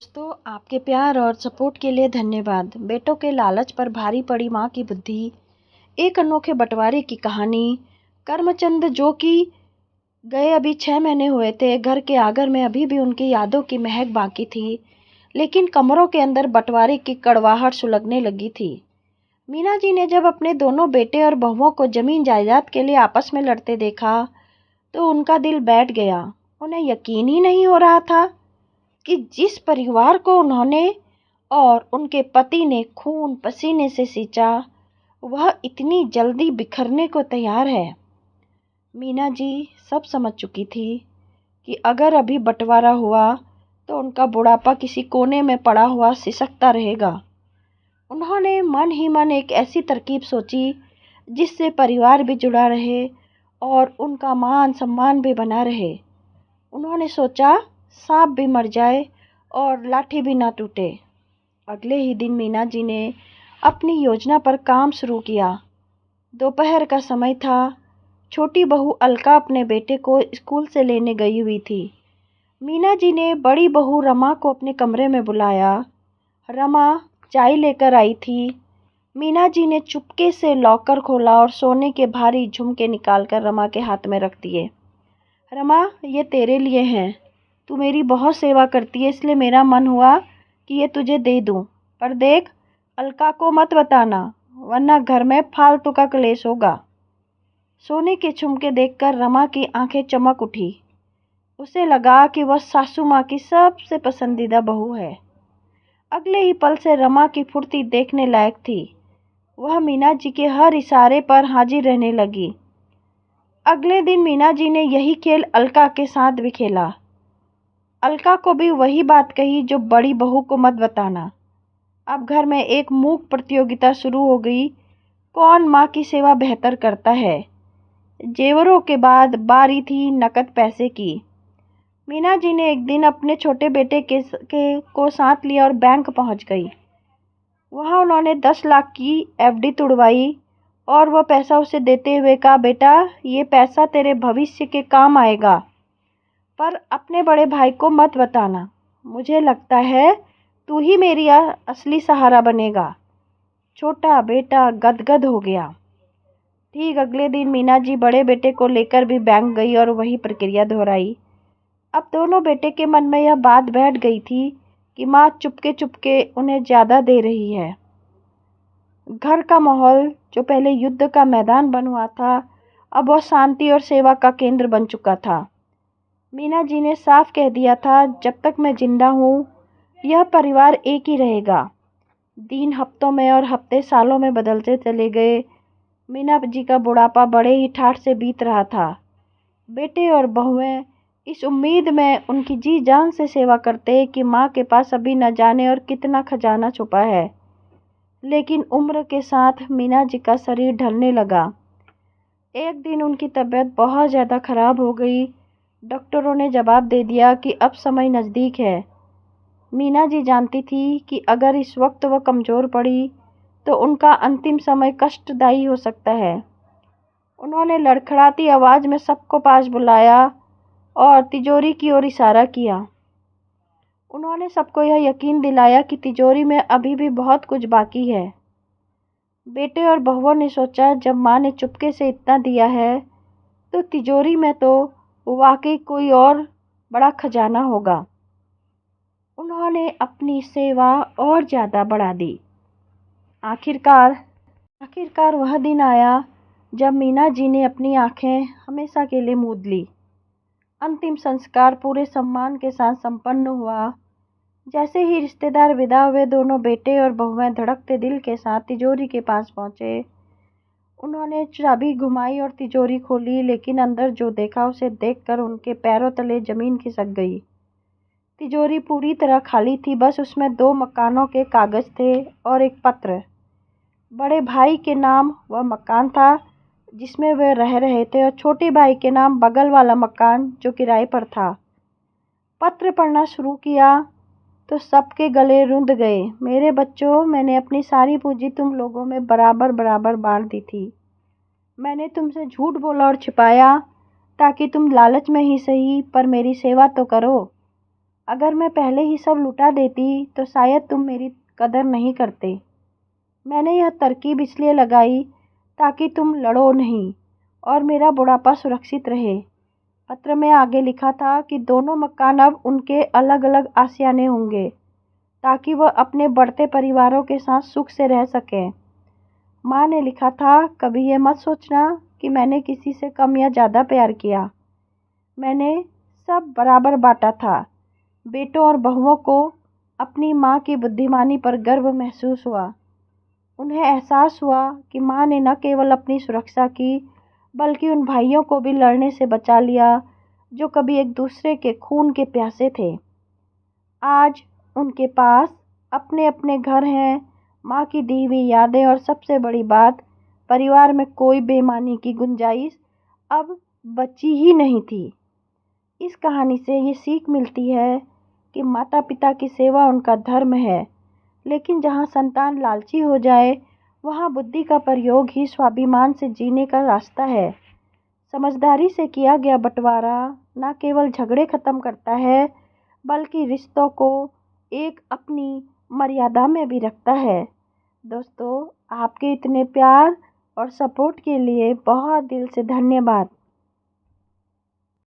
दोस्तों, आपके प्यार और सपोर्ट के लिए धन्यवाद। बेटों के लालच पर भारी पड़ी माँ की बुद्धि। एक अनोखे बंटवारे की कहानी। करमचंद जो कि गए अभी 6 महीने हुए थे। घर के आंगन में अभी भी उनकी यादों की महक बाकी थी, लेकिन कमरों के अंदर बंटवारे की कड़वाहट सुलगने लगी थी। मीना जी ने जब अपने दोनों बेटे और बहुओं को जमीन जायदाद के लिए आपस में लड़ते देखा तो उनका दिल बैठ गया। उन्हें यकीन ही नहीं हो रहा था कि जिस परिवार को उन्होंने और उनके पति ने खून पसीने से सींचा, वह इतनी जल्दी बिखरने को तैयार है। मीना जी सब समझ चुकी थी कि अगर अभी बंटवारा हुआ तो उनका बुढ़ापा किसी कोने में पड़ा हुआ सिसकता रहेगा। उन्होंने मन ही मन एक ऐसी तरकीब सोची जिससे परिवार भी जुड़ा रहे और उनका मान सम्मान भी बना रहे। उन्होंने सोचा, सांप भी मर जाए और लाठी भी ना टूटे। अगले ही दिन मीना जी ने अपनी योजना पर काम शुरू किया। दोपहर का समय था। छोटी बहू अलका अपने बेटे को स्कूल से लेने गई हुई थी। मीना जी ने बड़ी बहू रमा को अपने कमरे में बुलाया। रमा चाय लेकर आई थी। मीना जी ने चुपके से लॉकर खोला और सोने के भारी झुमके निकालकर रमा के हाथ में रख दिए। रमा, ये तेरे लिए हैं। तू मेरी बहुत सेवा करती है, इसलिए मेरा मन हुआ कि ये तुझे दे दूं। पर देख, अलका को मत बताना, वरना घर में फालतू का क्लेश होगा। सोने के झुमके देखकर रमा की आंखें चमक उठी। उसे लगा कि वह सासू माँ की सबसे पसंदीदा बहू है। अगले ही पल से रमा की फुर्ती देखने लायक थी। वह मीना जी के हर इशारे पर हाजिर रहने लगी। अगले दिन मीना जी ने यही खेल अलका के साथ भी खेला। अलका को भी वही बात कही जो बड़ी बहू को मत बताना। अब घर में एक मूक प्रतियोगिता शुरू हो गई। कौन माँ की सेवा बेहतर करता है। जेवरों के बाद बारी थी नकद पैसे की। मीना जी ने एक दिन अपने छोटे बेटे के को साथ लिया और बैंक पहुंच गई। वहां उन्होंने 10 लाख की एफडी तुड़वाई और वह पैसा उसे देते हुए कहा, बेटा, ये पैसा तेरे भविष्य के काम आएगा, पर अपने बड़े भाई को मत बताना। मुझे लगता है तू ही मेरी असली सहारा बनेगा। छोटा बेटा गदगद हो गया। ठीक अगले दिन मीना जी बड़े बेटे को लेकर भी बैंक गई और वही प्रक्रिया दोहराई। अब दोनों बेटे के मन में यह बात बैठ गई थी कि माँ चुपके चुपके उन्हें ज़्यादा दे रही है। घर का माहौल जो पहले युद्ध का मैदान बन हुआ था, अब वह शांति और सेवा का केंद्र बन चुका था। मीना जी ने साफ कह दिया था, जब तक मैं जिंदा हूँ यह परिवार एक ही रहेगा। दिन हफ्तों में और हफ्ते सालों में बदलते चले गए। मीना जी का बुढ़ापा बड़े ही ठाठ से बीत रहा था। बेटे और बहुएं इस उम्मीद में उनकी जी जान से सेवा करते कि माँ के पास अभी न जाने और कितना खजाना छुपा है। लेकिन उम्र के साथ मीना जी का शरीर ढलने लगा। एक दिन उनकी तबीयत बहुत ज़्यादा खराब हो गई। डॉक्टरों ने जवाब दे दिया कि अब समय नज़दीक है। मीना जी जानती थी कि अगर इस वक्त वह कमज़ोर पड़ी तो उनका अंतिम समय कष्टदायी हो सकता है। उन्होंने लड़खड़ाती आवाज़ में सबको पास बुलाया और तिजोरी की ओर इशारा किया। उन्होंने सबको यह यकीन दिलाया कि तिजोरी में अभी भी बहुत कुछ बाकी है। बेटे और बहुओं ने सोचा, जब माँ ने चुपके से इतना दिया है तो तिजोरी में तो वाकई कोई और बड़ा खजाना होगा। उन्होंने अपनी सेवा और ज़्यादा बढ़ा दी। आखिरकार वह दिन आया जब मीना जी ने अपनी आंखें हमेशा के लिए मूंद ली। अंतिम संस्कार पूरे सम्मान के साथ संपन्न हुआ। जैसे ही रिश्तेदार विदा हुए, दोनों बेटे और बहुएं धड़कते दिल के साथ तिजोरी के पास पहुंचे। उन्होंने चाबी घुमाई और तिजोरी खोली, लेकिन अंदर जो देखा उसे देखकर उनके पैरों तले जमीन खिसक गई। तिजोरी पूरी तरह खाली थी। बस उसमें 2 मकानों के कागज थे और एक पत्र। बड़े भाई के नाम वह मकान था जिसमें वे रह रहे थे और छोटे भाई के नाम बगल वाला मकान जो किराए पर था। पत्र पढ़ना शुरू किया तो सबके गले रुंध गए। मेरे बच्चों, मैंने अपनी सारी पूंजी तुम लोगों में बराबर बराबर बांट दी थी। मैंने तुमसे झूठ बोला और छिपाया ताकि तुम लालच में ही सही पर मेरी सेवा तो करो। अगर मैं पहले ही सब लुटा देती तो शायद तुम मेरी कदर नहीं करते। मैंने यह तरकीब इसलिए लगाई ताकि तुम लड़ो नहीं और मेरा बुढ़ापा सुरक्षित रहे। पत्र में आगे लिखा था कि दोनों मकान अब उनके अलग अलग आशियाने होंगे ताकि वह अपने बढ़ते परिवारों के साथ सुख से रह सकें। माँ ने लिखा था, कभी ये मत सोचना कि मैंने किसी से कम या ज़्यादा प्यार किया। मैंने सब बराबर बांटा था। बेटों और बहुओं को अपनी माँ की बुद्धिमानी पर गर्व महसूस हुआ। उन्हें एहसास हुआ कि माँ ने न केवल अपनी सुरक्षा की बल्कि उन भाइयों को भी लड़ने से बचा लिया जो कभी एक दूसरे के खून के प्यासे थे। आज उनके पास अपने अपने घर हैं, माँ की दी हुई यादें और सबसे बड़ी बात, परिवार में कोई बेईमानी की गुंजाइश अब बची ही नहीं थी। इस कहानी से ये सीख मिलती है कि माता पिता की सेवा उनका धर्म है, लेकिन जहाँ संतान लालची हो जाए वहाँ बुद्धि का प्रयोग ही स्वाभिमान से जीने का रास्ता है। समझदारी से किया गया बंटवारा न केवल झगड़े खत्म करता है बल्कि रिश्तों को एक अपनी मर्यादा में भी रखता है। दोस्तों, आपके इतने प्यार और सपोर्ट के लिए बहुत दिल से धन्यवाद।